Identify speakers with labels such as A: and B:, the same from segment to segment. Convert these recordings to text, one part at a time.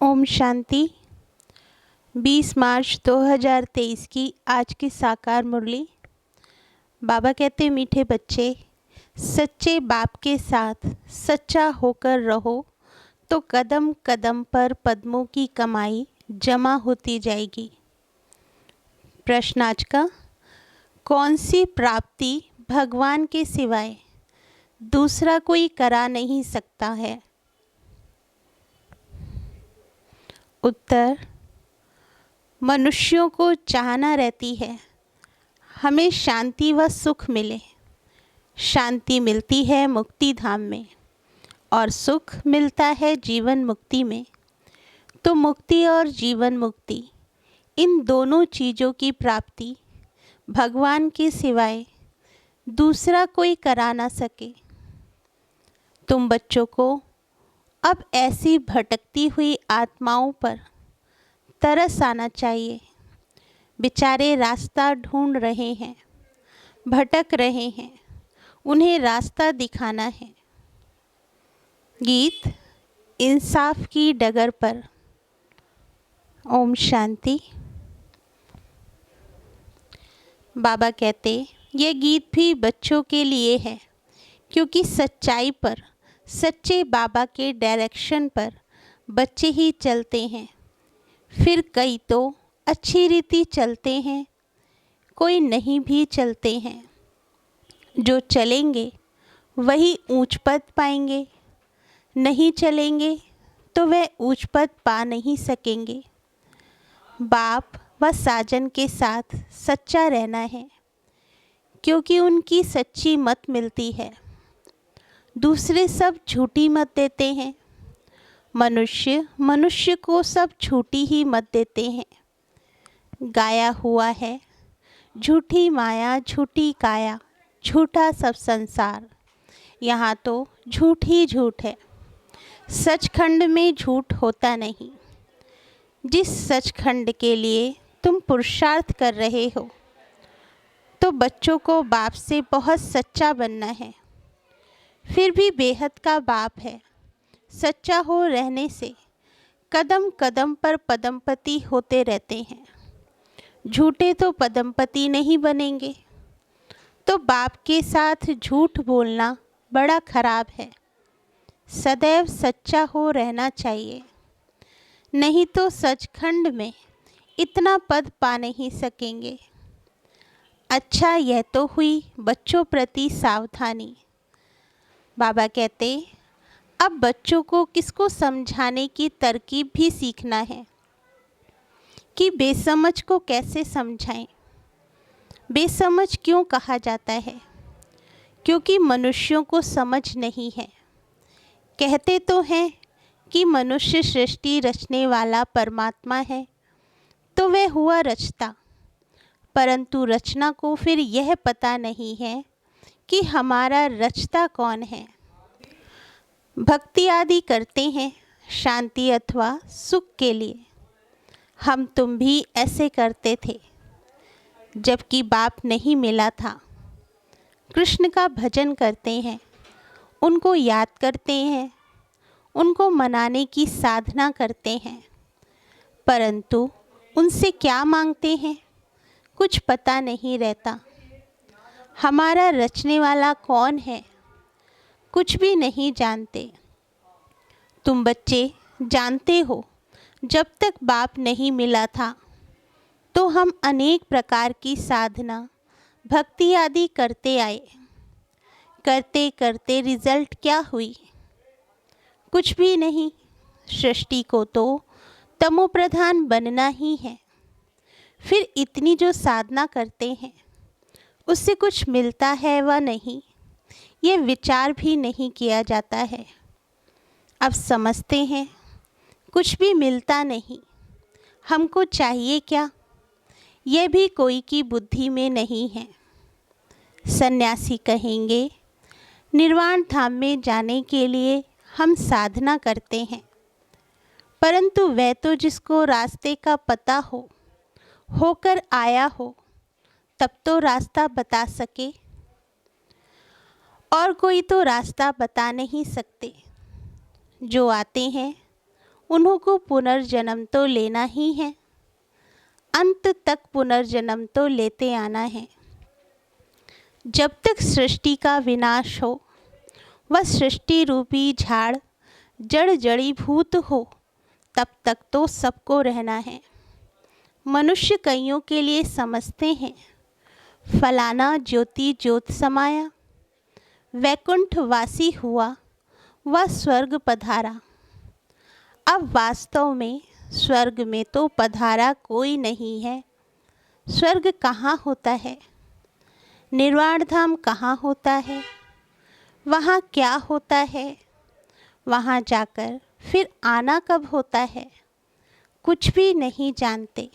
A: ओम शांति। 20 मार्च 2023 की आज की साकार मुरली। बाबा कहते, मीठे बच्चे, सच्चे बाप के साथ सच्चा होकर रहो तो कदम कदम पर पद्मों की कमाई जमा होती जाएगी। प्रश्न आज का, कौन सी प्राप्ति भगवान के सिवाय दूसरा कोई करा नहीं सकता है? उत्तर, मनुष्यों को चाहना रहती है हमें शांति व सुख मिले। शांति मिलती है मुक्ति धाम में और सुख मिलता है जीवन मुक्ति में। तो मुक्ति और जीवन मुक्ति, इन दोनों चीज़ों की प्राप्ति भगवान के सिवाय दूसरा कोई करा ना सके। तुम बच्चों को अब ऐसी भटकती हुई आत्माओं पर तरस आना चाहिए। बेचारे रास्ता ढूंढ रहे हैं, भटक रहे हैं, उन्हें रास्ता दिखाना है। गीत इंसाफ की डगर पर। ओम शांति। बाबा कहते, ये गीत भी बच्चों के लिए है, क्योंकि सच्चाई पर, सच्चे बाबा के डायरेक्शन पर बच्चे ही चलते हैं। फिर कई तो अच्छी रीति चलते हैं, कोई नहीं भी चलते हैं। जो चलेंगे वही ऊंच पद पाएंगे, नहीं चलेंगे तो वह ऊंच पद पा नहीं सकेंगे। बाप व साजन के साथ सच्चा रहना है, क्योंकि उनकी सच्ची मत मिलती है। दूसरे सब झूठी मत देते हैं। मनुष्य को सब झूठी ही मत देते हैं। गाया हुआ है, झूठी माया झूठी काया, झूठा सब संसार। यहाँ तो झूठ ही झूठ है, सचखंड में झूठ होता नहीं। जिस सचखंड के लिए तुम पुरुषार्थ कर रहे हो, तो बच्चों को बाप से बहुत सच्चा बनना है। फिर भी बेहद का बाप है। सच्चा हो रहने से कदम कदम पर पदमपति होते रहते हैं। झूठे तो पदमपति नहीं बनेंगे। तो बाप के साथ झूठ बोलना बड़ा खराब है। सदैव सच्चा हो रहना चाहिए, नहीं तो सचखंड में इतना पद पा नहीं सकेंगे। अच्छा, यह तो हुई बच्चों प्रति सावधानी। बाबा कहते, अब बच्चों को किसको समझाने की तरकीब भी सीखना है कि बेसमझ को कैसे समझाएं। बेसमझ क्यों कहा जाता है? क्योंकि मनुष्यों को समझ नहीं है। कहते तो हैं कि मनुष्य सृष्टि रचने वाला परमात्मा है, तो वह हुआ रचता, परंतु रचना को फिर यह पता नहीं है कि हमारा रचता कौन है। भक्ति आदि करते हैं शांति अथवा सुख के लिए। हम तुम भी ऐसे करते थे जबकि बाप नहीं मिला था। कृष्ण का भजन करते हैं, उनको याद करते हैं, उनको मनाने की साधना करते हैं, परंतु उनसे क्या मांगते हैं कुछ पता नहीं रहता। हमारा रचने वाला कौन है कुछ भी नहीं जानते। तुम बच्चे जानते हो, जब तक बाप नहीं मिला था तो हम अनेक प्रकार की साधना भक्ति आदि करते आए। करते करते रिजल्ट क्या हुई? कुछ भी नहीं। सृष्टि को तो तमो प्रधान बनना ही है। फिर इतनी जो साधना करते हैं उससे कुछ मिलता है व नहीं, ये विचार भी नहीं किया जाता है। अब समझते हैं कुछ भी मिलता नहीं, हमको चाहिए क्या, यह भी कोई की बुद्धि में नहीं है। सन्यासी कहेंगे, निर्वाण धाम में जाने के लिए हम साधना करते हैं, परंतु वह तो जिसको रास्ते का पता हो, होकर आया हो, तब तो रास्ता बता सके। और कोई तो रास्ता बता नहीं सकते। जो आते हैं उन्हों को पुनर्जन्म तो लेना ही है, अंत तक पुनर्जन्म तो लेते आना है। जब तक सृष्टि का विनाश हो, वह सृष्टि रूपी झाड़ जड़ जड़ीभूत हो, तब तक तो सबको रहना है। मनुष्य कईयों के लिए समझते हैं, फलाना ज्योति ज्योत समाया, वैकुंठ वासी हुआ, वह स्वर्ग पधारा। अब वास्तव में स्वर्ग में तो पधारा कोई नहीं है। स्वर्ग कहाँ होता है? निर्वाण धाम कहाँ होता है? वहाँ क्या होता है? वहाँ जाकर फिर आना कब होता है? कुछ भी नहीं जानते।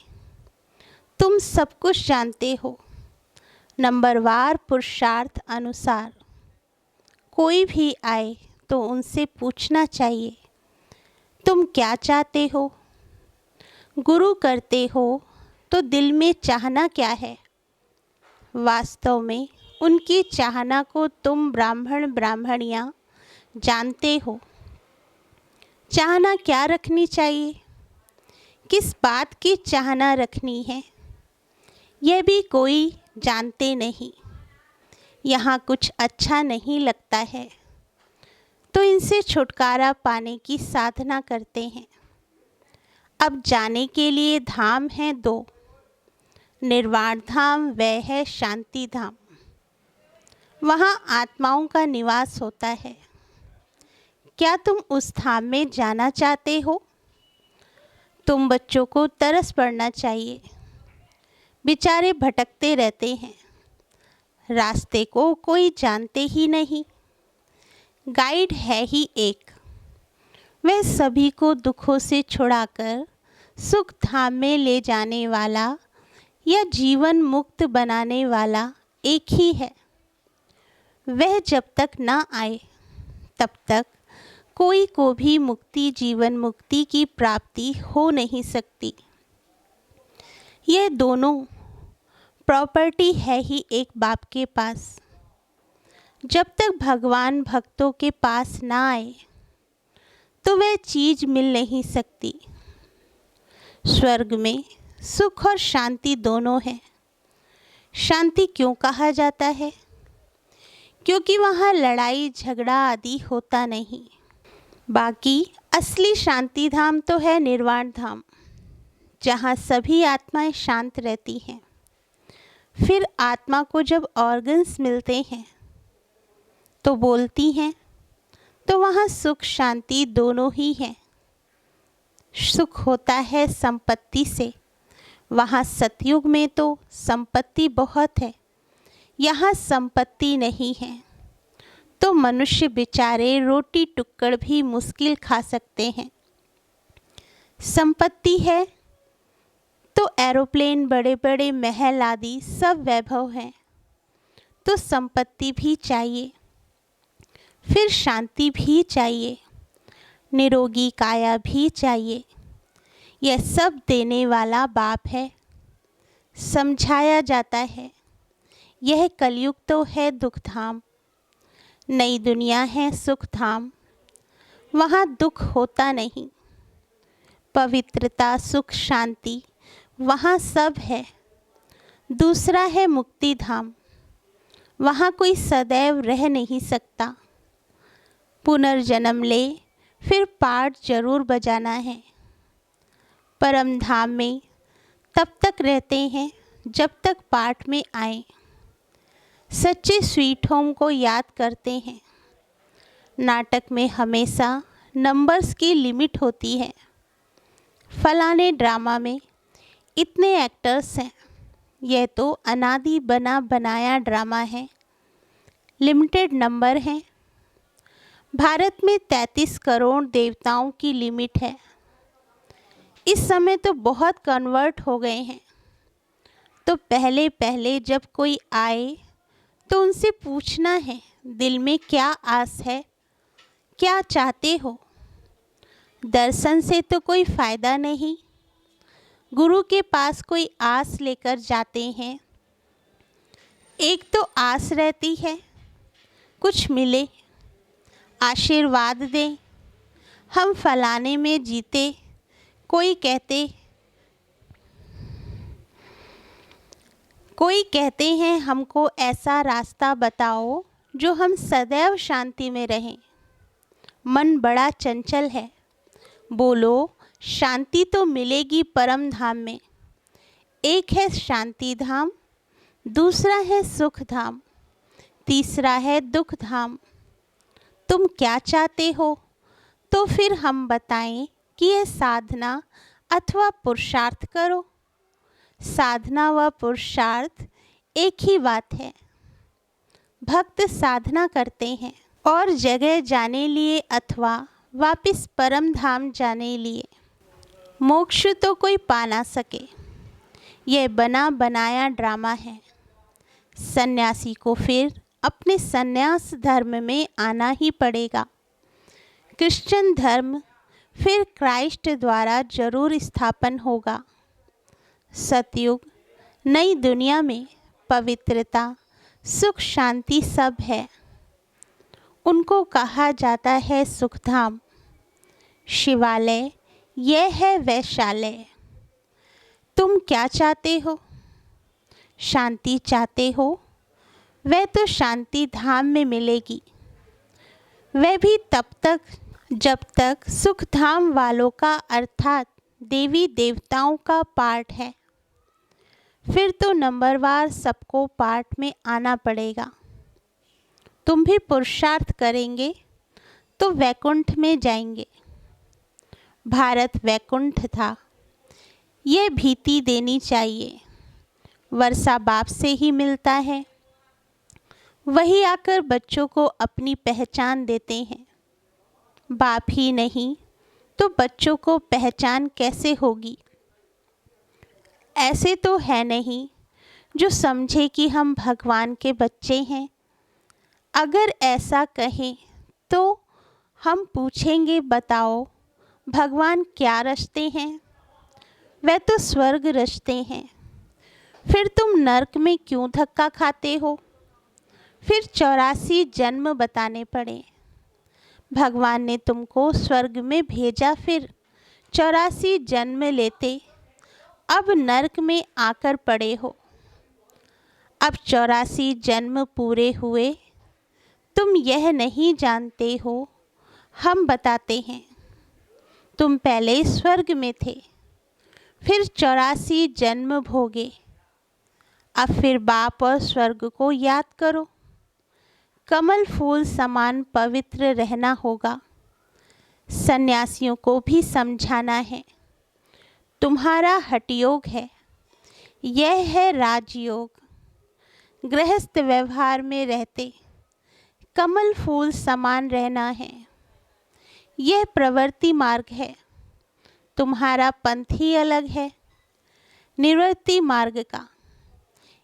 A: तुम सब कुछ जानते हो, नंबरवार पुरुषार्थ अनुसार। कोई भी आए तो उनसे पूछना चाहिए, तुम क्या चाहते हो? गुरु करते हो तो दिल में चाहना क्या है? वास्तव में उनकी चाहना को तुम ब्राह्मण ब्राह्मणियाँ जानते हो। चाहना क्या रखनी चाहिए? किस बात की चाहना रखनी है, यह भी कोई जानते नहीं। यहाँ कुछ अच्छा नहीं लगता है तो इनसे छुटकारा पाने की साधना करते हैं। अब जाने के लिए धाम हैं दो, निर्वाण धाम वह है शांति धाम। वहाँ आत्माओं का निवास होता है। क्या तुम उस धाम में जाना चाहते हो? तुम बच्चों को तरस पड़ना चाहिए, बेचारे भटकते रहते हैं, रास्ते को कोई जानते ही नहीं। गाइड है ही एक, वह सभी को दुखों से छुड़ाकर सुख धाम में ले जाने वाला या जीवन मुक्त बनाने वाला एक ही है। वह जब तक न आए तब तक कोई को भी मुक्ति जीवन मुक्ति की प्राप्ति हो नहीं सकती। यह दोनों प्रॉपर्टी है ही एक बाप के पास। जब तक भगवान भक्तों के पास ना आए तो वह चीज़ मिल नहीं सकती। स्वर्ग में सुख और शांति दोनों है। शांति क्यों कहा जाता है? क्योंकि वहाँ लड़ाई झगड़ा आदि होता नहीं। बाकी असली शांति धाम तो है निर्वाण धाम, जहाँ सभी आत्माएं शांत रहती हैं। फिर आत्मा को जब ऑर्गन्स मिलते हैं तो बोलती हैं, तो वहाँ सुख शांति दोनों ही हैं। सुख होता है संपत्ति से, वहाँ सतयुग में तो संपत्ति बहुत है, यहाँ संपत्ति नहीं है। तो मनुष्य बेचारे रोटी टुक्कड़ भी मुश्किल खा सकते हैं। संपत्ति है तो एरोप्लेन बड़े बड़े महल आदि सब वैभव हैं, तो संपत्ति भी चाहिए, फिर शांति भी चाहिए, निरोगी काया भी चाहिए। यह सब देने वाला बाप है। समझाया जाता है, यह कलयुग तो है दुख धाम, नई दुनिया है सुख धाम। वहाँ दुख होता नहीं, पवित्रता सुख शांति वहाँ सब है। दूसरा है मुक्ति धाम, वहाँ कोई सदैव रह नहीं सकता। पुनर्जन्म ले फिर पाठ जरूर बजाना है। परम धाम में तब तक रहते हैं जब तक पाठ में आए। सच्चे स्वीट होम को याद करते हैं। नाटक में हमेशा नंबर्स की लिमिट होती है। फलाने ड्रामा में इतने एक्टर्स हैं, यह तो अनादि बना बनाया ड्रामा है, लिमिटेड नंबर हैं। भारत में 33 करोड़ देवताओं की लिमिट है। इस समय तो बहुत कन्वर्ट हो गए हैं। तो पहले पहले जब कोई आए तो उनसे पूछना है, दिल में क्या आस है, क्या चाहते हो? दर्शन से तो कोई फ़ायदा नहीं। गुरु के पास कोई आस लेकर जाते हैं। एक तो आस रहती है कुछ मिले, आशीर्वाद दें, हम फलाने में जीते, कोई कहते हैं हमको ऐसा रास्ता बताओ जो हम सदैव शांति में रहें। मन बड़ा चंचल है, बोलो शांति तो मिलेगी परम धाम में। एक है शांति धाम, दूसरा है सुख धाम, तीसरा है दुख धाम। तुम क्या चाहते हो, तो फिर हम बताएं कि ये साधना अथवा पुरुषार्थ करो। साधना व पुरुषार्थ एक ही बात है। भक्त साधना करते हैं और जगह जाने लिए अथवा वापिस परम धाम जाने लिए। मोक्ष तो कोई पा ना सके, यह बना बनाया ड्रामा है। सन्यासी को फिर अपने सन्यास धर्म में आना ही पड़ेगा। क्रिश्चियन धर्म फिर क्राइस्ट द्वारा जरूर स्थापन होगा। सतयुग नई दुनिया में पवित्रता, सुख, शांति सब है। उनको कहा जाता है सुखधाम। शिवालय यह है वैशालय। तुम क्या चाहते हो? शांति चाहते हो? वह तो शांति धाम में मिलेगी, वह भी तब तक जब तक सुख धाम वालों का अर्थात देवी देवताओं का पाठ है। फिर तो नंबरवार सबको पाठ में आना पड़ेगा। तुम भी पुरुषार्थ करेंगे तो वैकुंठ में जाएंगे। भारत वैकुंठ था, ये भीति देनी चाहिए। वर्षा बाप से ही मिलता है, वही आकर बच्चों को अपनी पहचान देते हैं। बाप ही नहीं तो बच्चों को पहचान कैसे होगी? ऐसे तो है नहीं जो समझे कि हम भगवान के बच्चे हैं। अगर ऐसा कहें तो हम पूछेंगे, बताओ भगवान क्या रचते हैं? वह तो स्वर्ग रचते हैं। फिर तुम नरक में क्यों धक्का खाते हो? फिर 84 जन्म बताने पड़े। भगवान ने तुमको स्वर्ग में भेजा, फिर 84 जन्म लेते, अब नरक में आकर पड़े हो। अब 84 जन्म पूरे हुए, तुम यह नहीं जानते हो, हम बताते हैं। तुम पहले स्वर्ग में थे, फिर 84 जन्म भोगे। अब फिर बाप और स्वर्ग को याद करो। कमल फूल समान पवित्र रहना होगा। सन्यासियों को भी समझाना है। तुम्हारा हठयोग है, यह है राजयोग। गृहस्थ व्यवहार में रहते कमल फूल समान रहना है, यह प्रवृत्ति मार्ग है। तुम्हारा पंथ ही अलग है निवृत्ति मार्ग का।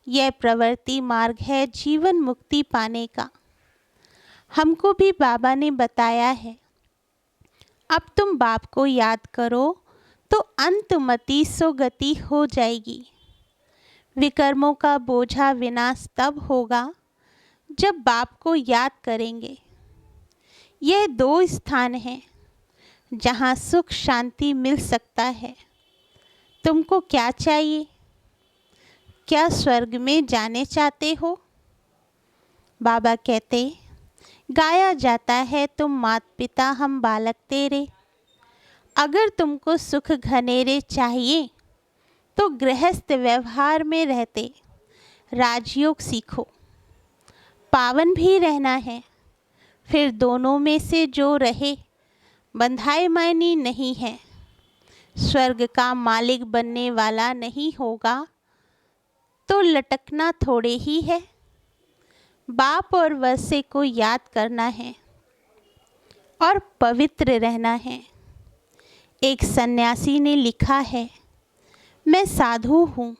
A: यह प्रवृत्ति मार्ग है जीवन मुक्ति पाने का। हमको भी बाबा ने बताया है। अब तुम बाप को याद करो तो अंतमति सुगति हो जाएगी। विकर्मों का बोझा विनाश तब होगा जब बाप को याद करेंगे। यह 2 स्थान हैं जहाँ सुख शांति मिल सकता है। तुमको क्या चाहिए? क्या स्वर्ग में जाने चाहते हो? बाबा कहते, गाया जाता है तुम मात पिता हम बालक तेरे। अगर तुमको सुख घनेरे चाहिए तो गृहस्थ व्यवहार में रहते राजयोग सीखो। पावन भी रहना है, फिर दोनों में से जो रहे बंधाए मायने नहीं है। स्वर्ग का मालिक बनने वाला नहीं होगा तो लटकना थोड़े ही है। बाप और वर्षे को याद करना है और पवित्र रहना है। एक सन्यासी ने लिखा है, मैं साधु हूँ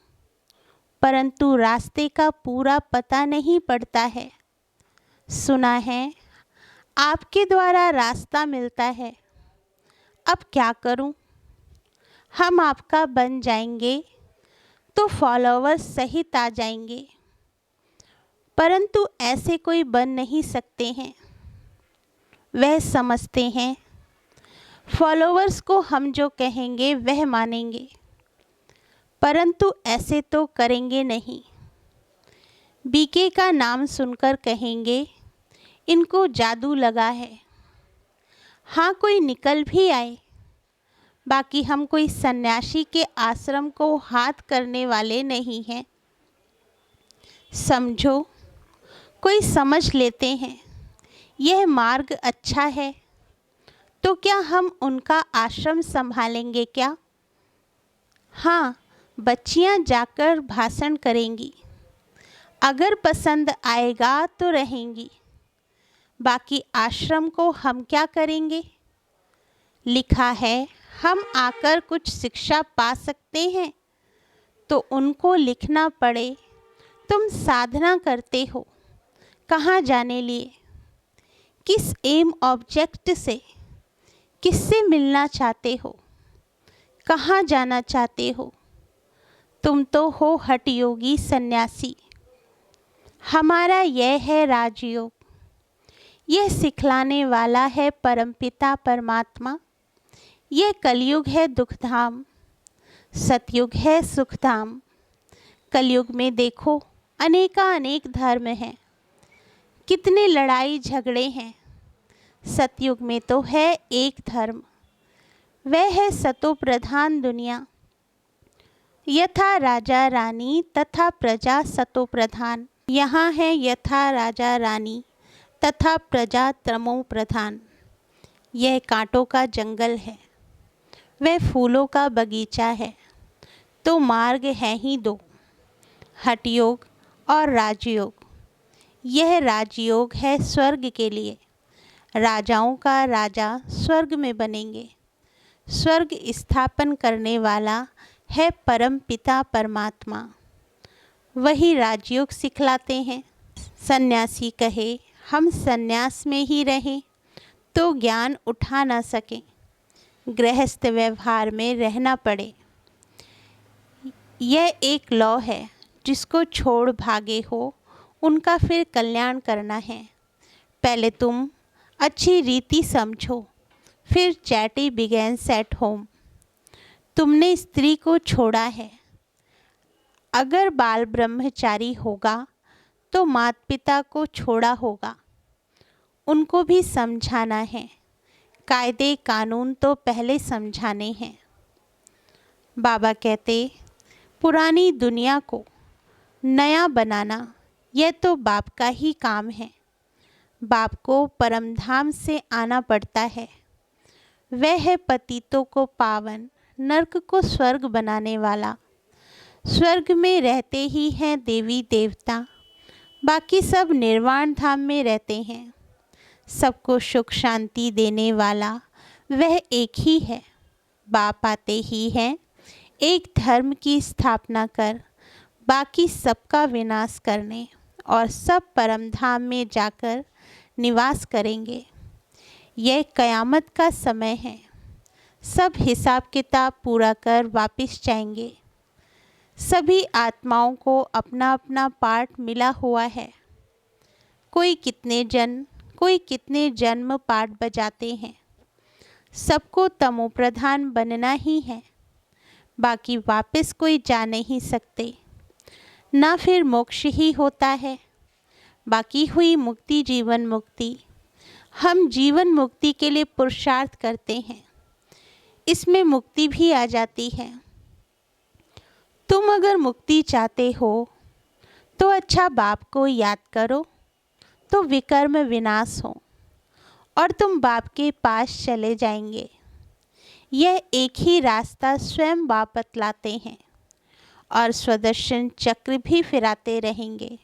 A: परंतु रास्ते का पूरा पता नहीं पड़ता है। सुना है आपके द्वारा रास्ता मिलता है, अब क्या करूँ? हम आपका बन जाएंगे तो फॉलोवर्स सहित आ जाएंगे, परंतु ऐसे कोई बन नहीं सकते हैं। वह समझते हैं फॉलोअर्स को हम जो कहेंगे वह मानेंगे, परंतु ऐसे तो करेंगे नहीं। बीके का नाम सुनकर कहेंगे इनको जादू लगा है। हाँ, कोई निकल भी आए, बाकी हम कोई सन्यासी के आश्रम को हाथ करने वाले नहीं हैं। समझो, कोई समझ लेते हैं यह मार्ग अच्छा है, तो क्या हम उनका आश्रम संभालेंगे क्या? हाँ, बच्चियां जाकर भाषण करेंगी, अगर पसंद आएगा तो रहेंगी, बाकी आश्रम को हम क्या करेंगे? लिखा है हम आकर कुछ शिक्षा पा सकते हैं, तो उनको लिखना पड़े तुम साधना करते हो, कहाँ जाने लिए, किस एम ऑब्जेक्ट से, किससे मिलना चाहते हो, कहाँ जाना चाहते हो? तुम तो हो हठ योगी सन्यासी। हमारा यह है राजयोग, यह सिखलाने वाला है परमपिता परमात्मा। यह कलयुग है दुखधाम, सतयुग है सुखधाम। कलयुग में देखो अनेक धर्म हैं, कितने लड़ाई झगड़े हैं। सतयुग में तो है एक धर्म, वह है सतो प्रधान दुनिया। यथा राजा रानी तथा प्रजा सतो प्रधान। यहाँ है यथा राजा रानी तथा प्रजा तमो प्रधान। यह कांटों का जंगल है, वह फूलों का बगीचा है, तो मार्ग है ही दो, हठयोग और राजयोग। यह राजयोग है स्वर्ग के लिए, राजाओं का राजा स्वर्ग में बनेंगे। स्वर्ग स्थापन करने वाला है परम पिता परमात्मा, वही राजयोग सिखलाते हैं। सन्यासी कहे हम सन्यास में ही रहें तो ज्ञान उठा ना सकें, गृहस्थ व्यवहार में रहना पड़े। यह एक लौ है, जिसको छोड़ भागे हो उनका फिर कल्याण करना है। पहले तुम अच्छी रीति समझो, फिर चैटी बिगेन्स एट होम। तुमने स्त्री को छोड़ा है, अगर बाल ब्रह्मचारी होगा तो माता पिता को छोड़ा होगा, उनको भी समझाना है। कायदे कानून तो पहले समझाने हैं। बाबा कहते पुरानी दुनिया को नया बनाना यह तो बाप का ही काम है। बाप को परमधाम से आना पड़ता है, वह है पतितों को पावन, नरक को स्वर्ग बनाने वाला। स्वर्ग में रहते ही हैं देवी देवता, बाकी सब निर्वाण धाम में रहते हैं। सबको सुख शांति देने वाला वह एक ही है। बाप आते ही हैं एक धर्म की स्थापना कर बाकी सबका विनाश करने, और सब परम धाम में जाकर निवास करेंगे। यह कयामत का समय है, सब हिसाब किताब पूरा कर वापस जाएंगे। सभी आत्माओं को अपना अपना पार्ट मिला हुआ है। कोई कितने जन्म पार्ट बजाते हैं। सबको तमो प्रधान बनना ही है, बाकी वापस कोई जा नहीं सकते, ना फिर मोक्ष ही होता है। बाकी हुई मुक्ति जीवन मुक्ति। हम जीवन मुक्ति के लिए पुरुषार्थ करते हैं, इसमें मुक्ति भी आ जाती है। तुम अगर मुक्ति चाहते हो तो अच्छा बाप को याद करो, तो विकर्म विनाश हो और तुम बाप के पास चले जाएंगे। यह एक ही रास्ता स्वयं बाप बतलाते हैं और स्वदर्शन चक्र भी फिराते रहेंगे।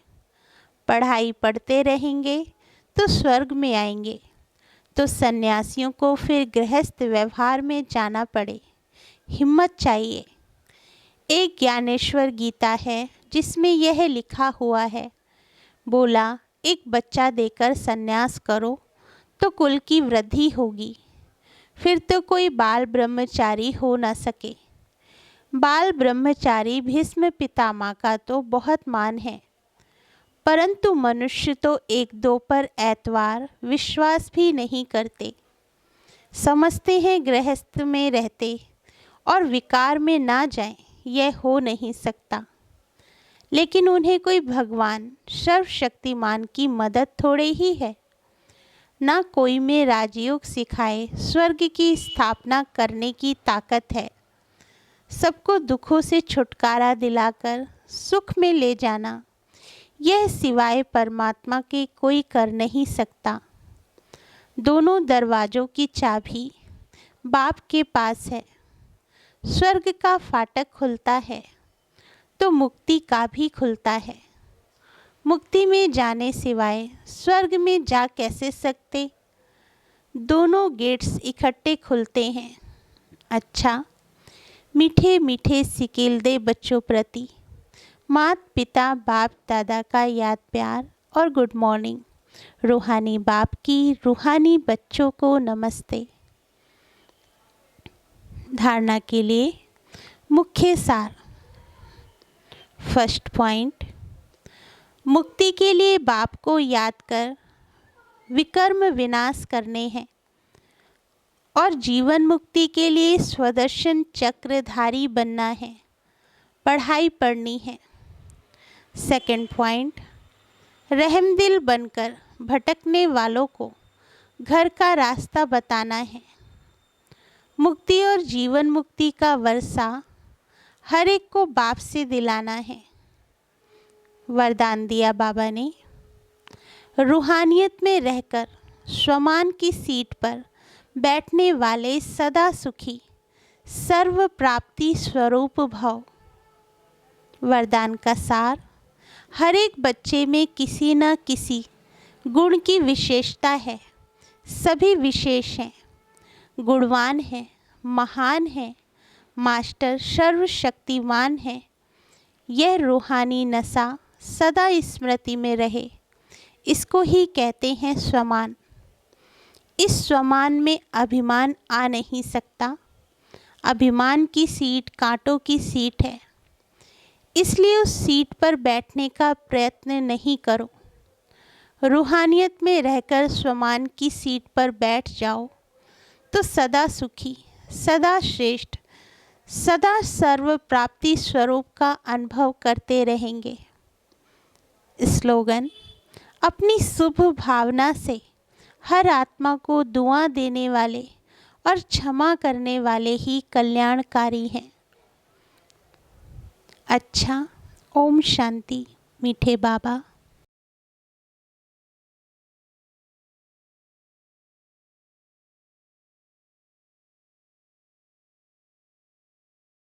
A: पढ़ाई पढ़ते रहेंगे तो स्वर्ग में आएंगे, तो सन्यासियों को फिर गृहस्थ व्यवहार में जाना पड़े। हिम्मत चाहिए। एक ज्ञानेश्वर गीता है जिसमें यह लिखा हुआ है, बोला एक बच्चा देकर सन्यास करो तो कुल की वृद्धि होगी, फिर तो कोई बाल ब्रह्मचारी हो न सके। बाल ब्रह्मचारी भीष्म पितामह का तो बहुत मान है, परंतु मनुष्य तो एक दो पर ऐतवार विश्वास भी नहीं करते। समझते हैं गृहस्थ में रहते और विकार में ना जाएं, यह हो नहीं सकता। लेकिन उन्हें कोई भगवान सर्वशक्तिमान की मदद थोड़े ही है। ना कोई में राजयोग सिखाए स्वर्ग की स्थापना करने की ताकत है। सबको दुखों से छुटकारा दिलाकर सुख में ले जाना, यह सिवाय परमात्मा के कोई कर नहीं सकता। दोनों दरवाज़ों की चाबी बाप के पास है। स्वर्ग का फाटक खुलता है तो मुक्ति का भी खुलता है। मुक्ति में जाने सिवाय स्वर्ग में जा कैसे सकते? दोनों गेट्स इकट्ठे खुलते हैं। अच्छा, मीठे मीठे सिकेल दे बच्चों प्रति माता पिता बाप दादा का याद प्यार और गुड मॉर्निंग। रूहानी बाप की रूहानी बच्चों को नमस्ते। धारणा के लिए मुख्य सार। फर्स्ट पॉइंट, मुक्ति के लिए बाप को याद कर विकर्म विनाश करने हैं और जीवन मुक्ति के लिए स्वदर्शन चक्रधारी बनना है, पढ़ाई पढ़नी है। सेकंड पॉइंट, रहमदिल बनकर भटकने वालों को घर का रास्ता बताना है। मुक्ति और जीवन मुक्ति का वर्षा हर एक को बाप से दिलाना है। वरदान दिया बाबा ने, रूहानियत में रहकर स्वमान की सीट पर बैठने वाले सदा सुखी सर्व प्राप्ति स्वरूप भव। वरदान का सार, हर एक बच्चे में किसी न किसी गुण की विशेषता है। सभी विशेष हैं, गुणवान हैं, महान हैं, मास्टर सर्वशक्तिमान है। यह रूहानी नशा सदा स्मृति में रहे, इसको ही कहते हैं स्वमान। इस स्वमान में अभिमान आ नहीं सकता। अभिमान की सीट कांटों की सीट है, इसलिए उस सीट पर बैठने का प्रयत्न नहीं करो। रूहानियत में रहकर स्वमान की सीट पर बैठ जाओ तो सदा सुखी, सदा श्रेष्ठ, सदा सर्व प्राप्ति स्वरूप का अनुभव करते रहेंगे। स्लोगन, अपनी शुभ भावना से हर आत्मा को दुआ देने वाले और क्षमा करने वाले ही कल्याणकारी हैं। अच्छा, ओम शांति। मीठे बाबा।